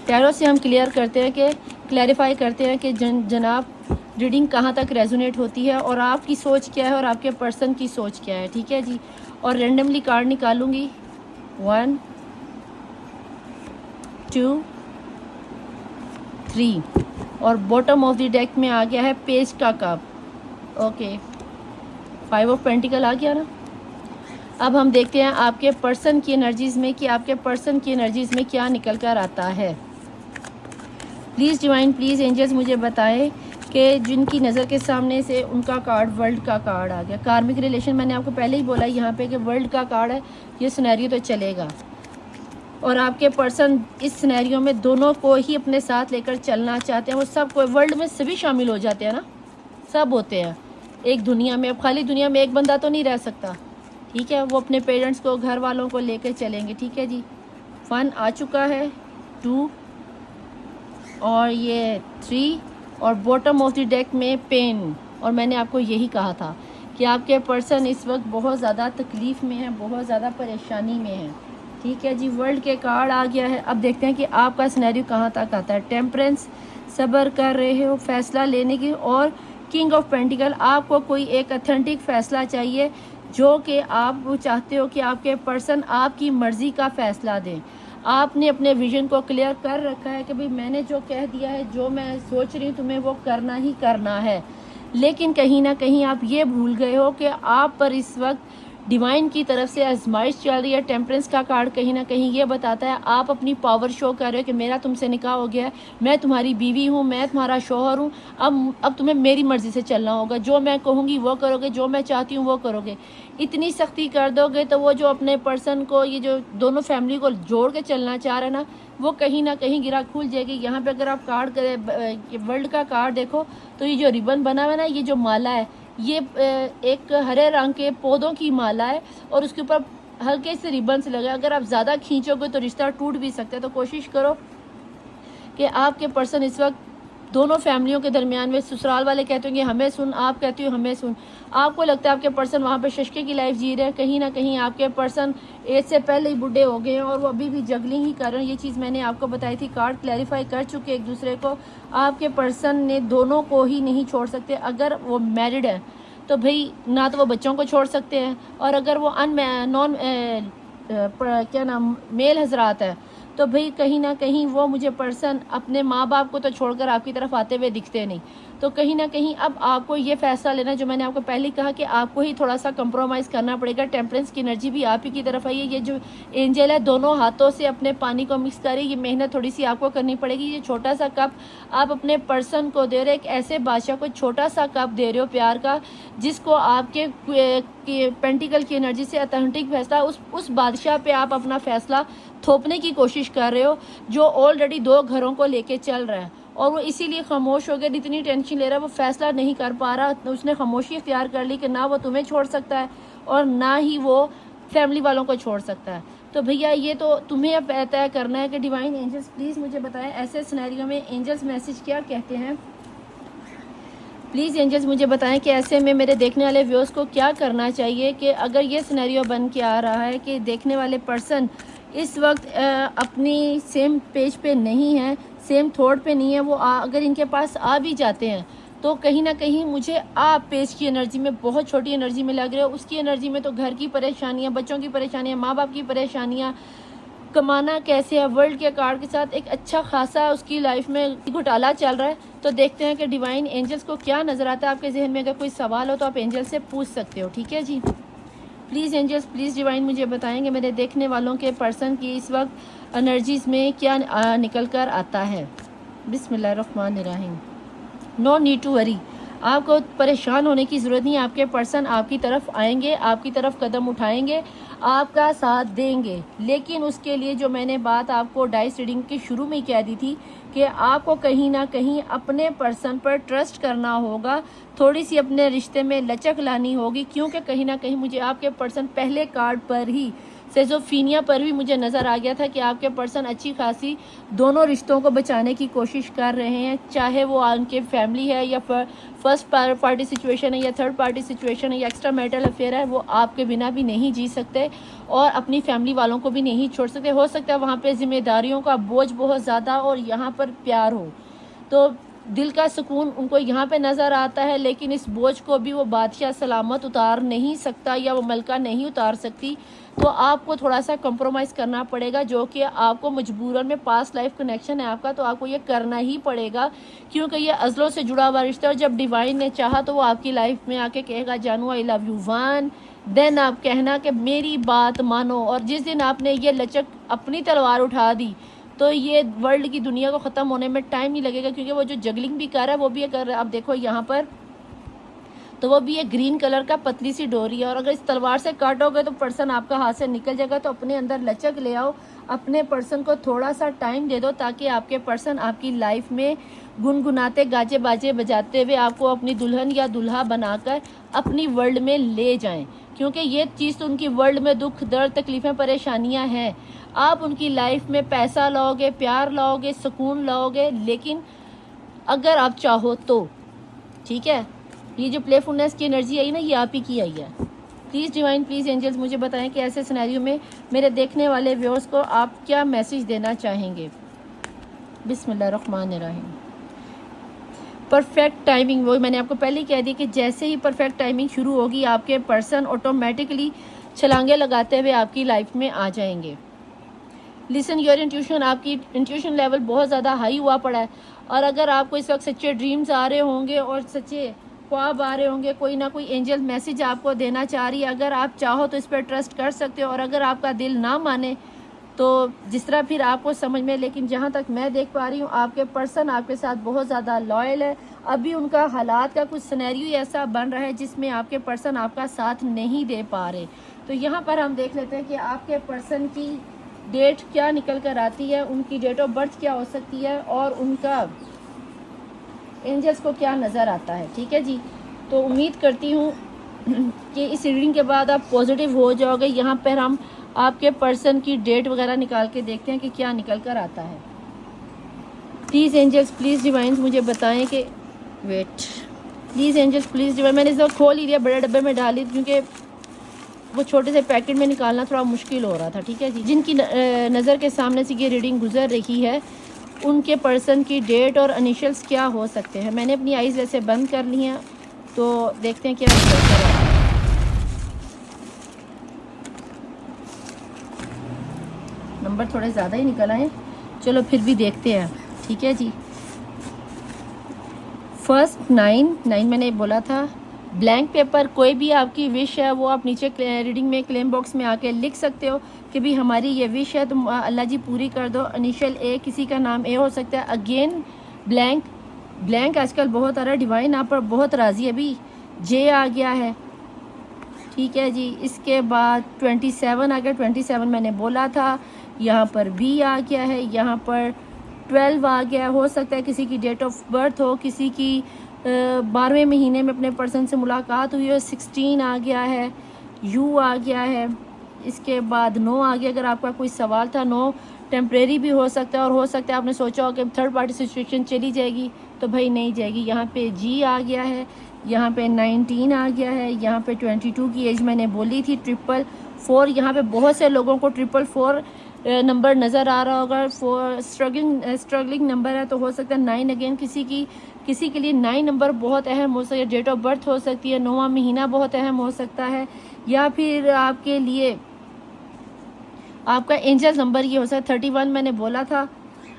टैरो से हम क्लैरिफाई करते हैं कि जनाब रीडिंग कहाँ तक रेजोनेट होती है और आपकी सोच क्या है और आपके पर्सन की सोच क्या है। ठीक है जी, और रेंडमली कार्ड निकालूंगी 1 2 3 और बॉटम ऑफ द डेक में आ गया है पेज का कप। ओके, 5 ऑफ पेंटिकल आ गया ना। अब हम देखते हैं आपके पर्सन की एनर्जीज़ में कि आपके पर्सन की एनर्जीज़ में क्या निकल कर आता है। प्लीज़ डिवाइन, प्लीज़ एंजल्स मुझे बताएं कि जिनकी नज़र के सामने से उनका कार्ड वर्ल्ड का कार्ड आ गया। कार्मिक रिलेशन, मैंने आपको पहले ही बोला यहाँ पे कि वर्ल्ड का कार्ड है, ये सिनेरियो तो चलेगा और आपके पर्सन इस सिनेरियो में दोनों को ही अपने साथ लेकर चलना चाहते हैं। वो सब को, वर्ल्ड में सभी शामिल हो जाते हैं ना, सब होते हैं एक दुनिया में। अब खाली दुनिया में एक बंदा तो नहीं रह सकता। ठीक है, वो अपने पेरेंट्स को, घर वालों को लेकर चलेंगे। ठीक है जी, 1 आ चुका है, 2 और ये 3 और बॉटम ऑफ द डेक में पेन। और मैंने आपको यही कहा था कि आपके पर्सन इस वक्त बहुत ज़्यादा तकलीफ़ में है, बहुत ज़्यादा परेशानी में है। ठीक है जी, वर्ल्ड के कार्ड आ गया है। अब देखते हैं कि आपका सिनेरियो कहाँ तक आता है। टेम्परेंस, सब्र कर रहे हो फैसला लेने की, और किंग ऑफ पेंटिकल, आपको कोई एक अथेंटिक फैसला चाहिए जो कि आप चाहते हो कि आपके पर्सन आपकी मर्ज़ी का फ़ैसला दें। आपने अपने विजन को क्लियर कर रखा है कि भाई मैंने जो कह दिया है, जो मैं सोच रही हूँ तुम्हें वो करना ही करना है। लेकिन कहीं ना कहीं आप ये भूल गए हो कि आप पर इस वक्त डिवाइन की तरफ से आजमाइश चल रही है। टेम्परेंस का कार्ड कहीं ना कहीं ये बताता है आप अपनी पावर शो कर रहे हो कि मेरा तुमसे निकाह हो गया है, मैं तुम्हारी बीवी हूँ, मैं तुम्हारा शौहर हूँ, अब तुम्हें मेरी मर्ज़ी से चलना होगा, जो मैं कहूँगी वो करोगे, जो मैं चाहती हूँ वो करोगे। इतनी सख्ती कर दोगे तो वो जो अपने पर्सन को, ये जो दोनों फैमिली को जोड़ के चलना चाह रहे हैं ना, वो कहीं ना कहीं गिरा खुल जाएगी। यहाँ पे अगर आप कार्ड वर्ल्ड का कार्ड देखो तो ये जो रिबन बना हुआ है ना, ये जो माला है, ये एक हरे रंग के पौधों की माला है और उसके ऊपर हल्के से रिबन से लगा। अगर आप ज़्यादा खींचोगे तो रिश्ता टूट भी सकता है। तो कोशिश करो कि आपके पर्सन इस वक्त दोनों फैमिलियों के दरमियान में, ससुराल वाले कहते होंगे हमें सुन, आप कहती हो हमें सुन। आपको लगता है आपके पर्सन वहाँ पे शशके की लाइफ जी रहे हैं, कहीं ना कहीं आपके पर्सन एज से पहले ही बूढ़े हो गए हैं और वो अभी भी जगलिंग ही कर रहे हैं। ये चीज़ मैंने आपको बताई थी, कार्ड क्लैरिफाई कर चुके एक दूसरे को। आपके पर्सन ने दोनों को ही नहीं छोड़ सकते। अगर वो मैरिड है तो भाई ना तो वो बच्चों को छोड़ सकते हैं, और अगर वो नॉन क्या नाम मेल हजरात है तो भाई कहीं ना कहीं वो मुझे पर्सन अपने माँ बाप को तो छोड़कर आपकी तरफ आते हुए दिखते नहीं। तो कहीं ना कहीं अब आपको ये फैसला लेना, जो मैंने आपको पहले कहा कि आपको ही थोड़ा सा कंप्रोमाइज़ करना पड़ेगा। टेम्परेंस की एनर्जी भी आप ही की तरफ आई है। ये जो एंजल है दोनों हाथों से अपने पानी को मिक्स करे, ये मेहनत थोड़ी सी आपको करनी पड़ेगी। ये छोटा सा कप आप अपने पर्सन को दे रहे, एक ऐसे बादशाह को छोटा सा कप दे रहे हो प्यार का, जिसको आपके पेंटिकल की एनर्जी से अथेंटिक फैसला, उस बादशाह पे आप अपना फैसला थोपने की कोशिश कर रहे हो, जो ऑलरेडी 2 घरों को लेके चल रहा है और वो इसीलिए खामोश हो गया। इतनी टेंशन ले रहा है, वो फैसला नहीं कर पा रहा। उसने खामोशी इख्तियार कर ली कि ना वो तुम्हें छोड़ सकता है और ना ही वो फैमिली वालों को छोड़ सकता है। तो भैया ये तो तुम्हें अब तय करना है कि डिवाइन एंजल्स प्लीज़ मुझे बताएं ऐसे सिनेरियो में एंजल्स मैसेज क्या कहते हैं। प्लीज़ एंजल्स मुझे बताएं कि ऐसे में मेरे देखने वाले व्यूअर्स को क्या करना चाहिए कि अगर ये सिनेरियो बन के आ रहा है कि देखने वाले पर्सन इस वक्त अपनी सेम पेज पे नहीं है, सेम थॉट पे नहीं है, वो अगर इनके पास आ भी जाते हैं तो कहीं ना कहीं मुझे आप पेज की एनर्जी में बहुत छोटी एनर्जी में लग रहे हो। उसकी एनर्जी में तो घर की परेशानियां, बच्चों की परेशानियां, माँ बाप की परेशानियां, कमाना कैसे है, वर्ल्ड के कार्ड के साथ एक अच्छा खासा उसकी लाइफ में घोटाला चल रहा है। तो देखते हैं कि डिवाइन एंजल्स को क्या नज़र आता है। आपके जहन में अगर कोई सवाल हो तो आप एंजल से पूछ सकते हो, ठीक है जी। प्लीज़ एंजल्स, प्लीज़ डिवाइन मुझे बताएंगे मेरे देखने वालों के पर्सन की इस वक्त एनर्जीज़ में क्या निकल कर आता है। बिस्मिल्लाहिर्रहमानिर्रहीम। नो नीड टू वरी, आपको परेशान होने की ज़रूरत नहीं। आपके पर्सन आपकी तरफ आएंगे, आपकी तरफ कदम उठाएंगे, आपका साथ देंगे। लेकिन उसके लिए जो मैंने बात आपको डाइस रीडिंग के शुरू में ही कह दी थी कि आपको कहीं ना कहीं अपने पर्सन पर ट्रस्ट करना होगा, थोड़ी सी अपने रिश्ते में लचक लानी होगी, क्योंकि कहीं ना कहीं मुझे आपके पर्सन पहले कार्ड पर ही सेजोफीनिया पर भी मुझे नज़र आ गया था कि आपके पर्सन अच्छी खासी दोनों रिश्तों को बचाने की कोशिश कर रहे हैं, चाहे वो उनके फैमिली है या फर्स्ट पार्टी सिचुएशन है या थर्ड पार्टी सिचुएशन है या एक्स्ट्रा मैरिटल अफेयर है। वो आपके बिना भी नहीं जी सकते और अपनी फैमिली वालों को भी नहीं छोड़ सकते। हो सकता है वहाँ पे जिम्मेदारियों का बोझ बहुत ज़्यादा और यहाँ पर प्यार हो, तो दिल का सुकून उनको यहाँ पे नज़र आता है, लेकिन इस बोझ को भी वो बादशाह सलामत उतार नहीं सकता या वो मलका नहीं उतार सकती। तो आपको थोड़ा सा कंप्रोमाइज़ करना पड़ेगा, जो कि आपको मजबूरन में पास्ट लाइफ कनेक्शन है आपका, तो आपको ये करना ही पड़ेगा, क्योंकि ये अज़लों से जुड़ा हुआ रिश्ता। और जब डिवाइन ने चाहा तो वो आपकी लाइफ में आके कहेगा जानू I love you one, then आप कहना कि मेरी बात मानो। और जिस दिन आपने ये लचक अपनी तलवार उठा दी तो ये वर्ल्ड की दुनिया को ख़त्म होने में टाइम नहीं लगेगा, क्योंकि वो जो जगलिंग भी कर रहा है वो भी कर रहा है। आप देखो यहाँ पर तो वो भी एक ग्रीन कलर का पतली सी डोरी है, और अगर इस तलवार से काटोगे तो पर्सन आपका हाथ से निकल जाएगा। तो अपने अंदर लचक ले आओ, अपने पर्सन को थोड़ा सा टाइम दे दो, ताकि आपके पर्सन आपकी लाइफ में गुनगुनाते गाजे बाजे बजाते हुए आपको अपनी दुल्हन या दुल्हा बनाकर अपनी वर्ल्ड में ले जाएं। क्योंकि ये चीज़ तो उनकी वर्ल्ड में दुख दर्द तकलीफ़ें परेशानियां हैं। आप उनकी लाइफ में पैसा लाओगे, प्यार लाओगे, सुकून लाओगे, लेकिन अगर आप चाहो तो, ठीक है। ये जो प्लेफुलनेस की एनर्जी आई ना, ये आप ही की आई है। प्लीज़ डिवाइन, प्लीज़ एंजल्स मुझे बताएं कि ऐसे सिनेरियो में मेरे देखने वाले व्यूअर्स को आप क्या मैसेज देना चाहेंगे। बिस्मिल्लाहिर्रहमानिर्रहीम। परफेक्ट टाइमिंग, वही मैंने आपको पहले ही कह दी कि जैसे ही परफेक्ट टाइमिंग शुरू होगी आपके पर्सन ऑटोमेटिकली छलांगे लगाते हुए आपकी लाइफ में आ जाएंगे। लिसन योर इंट्यूशन, आपकी इंट्यूशन लेवल बहुत ज़्यादा हाई हुआ पड़ा है, और अगर आपको इस वक्त सच्चे ड्रीम्स आ रहे होंगे और सच्चे ख्वाब आ रहे होंगे, कोई ना कोई एंजल मैसेज आपको देना चाह रही है, अगर आप चाहो तो इस पर ट्रस्ट कर सकते हो, और अगर आपका दिल ना माने तो जिस तरह फिर आपको समझ में, लेकिन जहाँ तक मैं देख पा रही हूँ आपके पर्सन आपके साथ बहुत ज़्यादा लॉयल है। अभी उनका हालात का कुछ सिनेरियो ऐसा बन रहा है जिसमें आपके पर्सन आपका साथ नहीं दे पा रहे। तो यहाँ पर हम देख लेते हैं कि आपके पर्सन की डेट क्या निकल कर आती है, उनकी डेट ऑफ बर्थ क्या हो सकती है, और उनका एंजल्स को क्या नज़र आता है। ठीक है जी, तो उम्मीद करती हूँ कि इस रीडिंग के बाद आप पॉजिटिव हो जाओगे। यहाँ पर हम आपके पर्सन की डेट वगैरह निकाल के देखते हैं कि क्या निकल कर आता है। प्लीज़ एंजल्स, प्लीज़ डिवाइंस मुझे बताएं कि wait, please angels, please divine. मैंने इस वक्त खोल ही दिया, बड़े डब्बे में डाली क्योंकि वो छोटे से पैकेट में निकालना थोड़ा मुश्किल हो रहा था। ठीक है जी, जिनकी नज़र के सामने से ये रीडिंग गुजर रही है उनके पर्सन की डेट और इनिशियल्स क्या हो सकते हैं। मैंने अपनी आइज़ वैसे बंद कर ली हैं, तो देखते हैं क्या निकल कर आता है। नंबर थोड़े ज़्यादा ही निकल आए, चलो फिर भी देखते हैं। ठीक है जी, फर्स्ट 9 मैंने बोला था। ब्लैंक पेपर, कोई भी आपकी विश है वो आप नीचे रीडिंग में क्लेम बॉक्स में आके लिख सकते हो कि भी हमारी ये विश है तो अल्लाह जी पूरी कर दो। इनिशियल ए, किसी का नाम ए हो सकता है। अगेन ब्लैंक आजकल बहुत आ रहा है। डिवाइन आप पर बहुत राज़ी है, अभी जे आ गया है। ठीक है जी, इसके बाद 27 आ गया, 27 मैंने बोला था। यहाँ पर बी आ गया है, यहाँ पर 12 आ गया। हो सकता है किसी की डेट ऑफ बर्थ हो, किसी की 12वें महीने में अपने पर्सन से मुलाकात हुई हो। 16 आ गया है, यू आ गया है। इसके बाद 9 आ गया। अगर आपका कोई सवाल था, 9 टेम्परेरी भी हो सकता है, और हो सकता है आपने सोचा हो कि थर्ड पार्टी सिचुएशन चली जाएगी, तो भाई नहीं जाएगी। यहाँ पे जी आ गया है, यहाँ पे 19 आ गया है, यहाँ पे 22 की एज मैंने बोली थी। 444, यहाँ पे बहुत से लोगों को 444 नंबर नज़र आ रहा होगा। स्ट्रगलिंग नंबर है, तो हो सकता है 9 अगेन किसी के लिए 9 नंबर बहुत अहम हो सकता है। डेट ऑफ बर्थ हो सकती है, 9वां महीना बहुत अहम हो सकता है, या फिर आपके लिए आपका एंजल नंबर ये हो सकता है। 31 मैंने बोला था,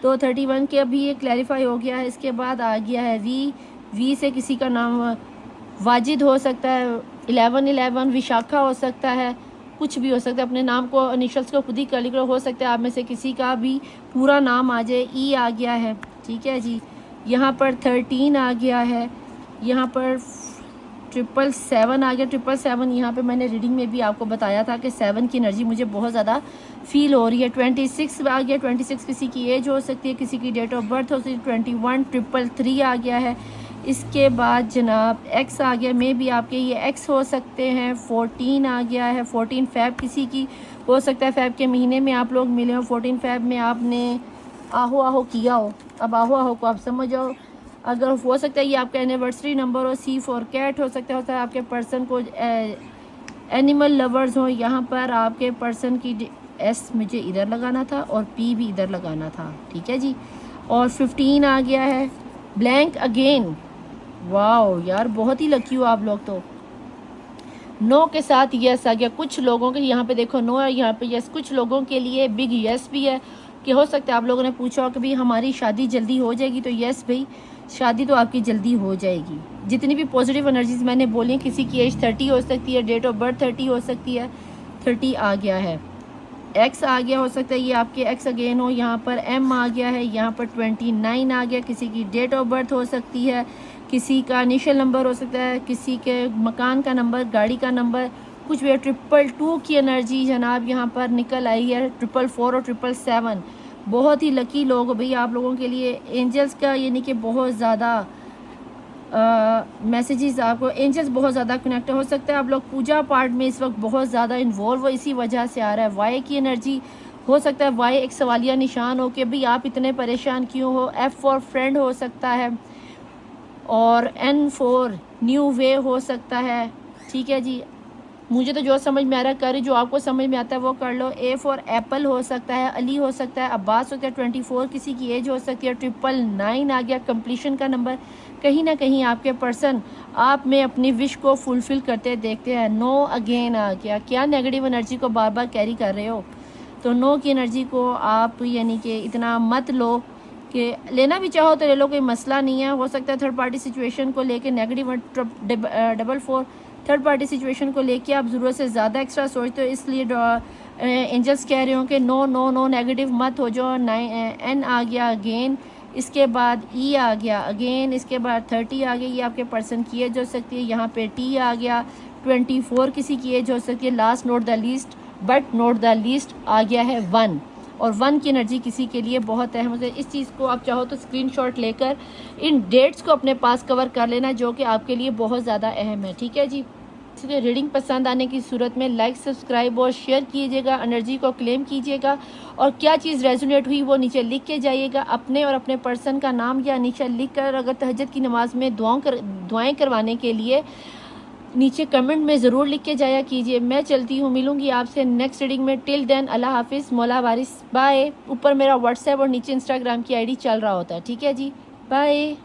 तो 31 के अभी ये क्लैरिफाई हो गया है। इसके बाद आ गया है वी से किसी का नाम वाजिद हो सकता है। 11 विशाखा हो सकता है, कुछ भी हो सकता है। अपने नाम को इनिशियल्स को खुद ही कर लिखो, हो सकता है आप में से किसी का भी पूरा नाम आ जाए। ई आ गया है। ठीक है जी, यहाँ पर 13 आ गया है, यहाँ पर 777 आ गया। 777 यहाँ पे मैंने रीडिंग में भी आपको बताया था कि 7 की एनर्जी मुझे बहुत ज़्यादा फील हो रही है। 26 आ गया। 26 किसी की एज हो सकती है, किसी की डेट ऑफ बर्थ हो सकती है। 21 333 आ गया है। इसके बाद जनाब एक्स आ गया, मे भी आपके ये एक्स हो सकते हैं। 14 आ गया है। 14 फ़ैब किसी की हो सकता है, फ़ैब के महीने में आप लोग मिले हो। 14 फ़ैब में आपने आहो किया हो। अब आहो को आप समझ जाओ। अगर हो सकता है ये आपका एनिवर्सरी नंबर हो। C फॉर कैट हो सकता है आपके पर्सन को एनिमल लवर्स हो। यहाँ पर आपके पर्सन की एस मुझे इधर लगाना था और P भी इधर लगाना था। ठीक है जी, और 15 आ गया है। ब्लैंक अगेन, वाओ यार बहुत ही लकी हो आप लोग। तो 9 के साथ यस आ गया। कुछ लोगों के यहाँ पे देखो 9 है, यहाँ पे यस। कुछ लोगों के लिए बिग यस भी है कि हो सकता है आप लोगों ने पूछा हो कि भाई हमारी शादी जल्दी हो जाएगी, तो यस भाई शादी तो आपकी जल्दी हो जाएगी। जितनी भी पॉजिटिव एनर्जीज मैंने बोली, किसी की एज 30 हो सकती है, डेट ऑफ बर्थ 30 हो सकती है। 30 आ गया है। एक्स आ गया, हो सकता है ये आपके एक्स अगेन हो। यहाँ पर एम आ गया है, यहाँ पर 29 आ गया। किसी की डेट ऑफ बर्थ हो सकती है, किसी का इनिशियल नंबर हो सकता है, किसी के मकान का नंबर, गाड़ी का नंबर, कुछ भी। 222 की एनर्जी जनाब यहाँ पर निकल आई है। 444 और 777 बहुत ही लकी लोग भाई आप लोगों के लिए। एंजल्स का यानी कि बहुत ज़्यादा मैसेजेस आपको, एंजल्स बहुत ज़्यादा कनेक्ट हो सकता है। आप लोग पूजा पाठ में इस वक्त बहुत ज़्यादा इन्वॉल्व हो, इसी वजह से आ रहा है। वाई की एनर्जी हो सकता है, वाई एक सवालिया निशान हो कि भाई आप इतने परेशान क्यों हो। F फॉर फ्रेंड हो सकता है, और N फॉर न्यू वे हो सकता है। ठीक है जी, मुझे तो जो समझ में आ रहा है कर रही, जो आपको समझ में आता है वो कर लो। ए फॉर एप्पल हो सकता है, अली हो सकता है, अब्बास हो सकता है, 24 किसी की एज हो सकती है, 999 आ गया कंप्लीशन का नंबर। कहीं ना कहीं आपके पर्सन आप में अपनी विश को फुलफ़िल करते देखते हैं। नो अगेन आ गया, क्या नेगेटिव एनर्जी को बार बार कैरी कर रहे हो? तो नो की एनर्जी को आप यानी कि इतना मत लो, कि लेना भी चाहो तो ले लो, कोई मसला नहीं है। हो सकता है थर्ड पार्टी सिचुएशन को लेके नेगेटिव 4 थर्ड पार्टी सिचुएशन को लेके आप ज़रूरत से ज़्यादा एक्स्ट्रा सोचते हो, इसलिए एंजल्स कह रहे हो कि नो नो नो नेगेटिव मत हो जाओ। एन आ गया अगेन, इसके बाद ई आ गया अगेन, इसके बाद 30 आ गया, ये आपके पर्सन की एज हो सकती है। यहाँ पे टी आ गया, 24 किसी की एज हो सकती है। Last not the least, but not the least आ गया है 1, और 1 की एनर्जी किसी के लिए बहुत अहम है। इस चीज़ को आप चाहो तो स्क्रीनशॉट लेकर इन डेट्स को अपने पास कवर कर लेना, जो कि आपके लिए बहुत ज़्यादा अहम है। ठीक है जी। इसलिए रीडिंग पसंद आने की सूरत में लाइक, सब्सक्राइब और शेयर कीजिएगा, एनर्जी को क्लेम कीजिएगा, और क्या चीज़ रेजोनेट हुई वो नीचे लिख के जाइएगा। अपने और अपने पर्सन का नाम या नीचे लिख कर, अगर तहज्जुद की नमाज में दुआएं करवाने के लिए नीचे कमेंट में ज़रूर लिख के जाया कीजिए। मैं चलती हूँ, मिलूंगी आपसे नेक्स्ट रीडिंग में। टिल देन अल्लाह हाफिज़, मौला वारिस, बाय। ऊपर मेरा व्हाट्सएप और नीचे इंस्टाग्राम की आईडी चल रहा होता है। ठीक है जी, बाय।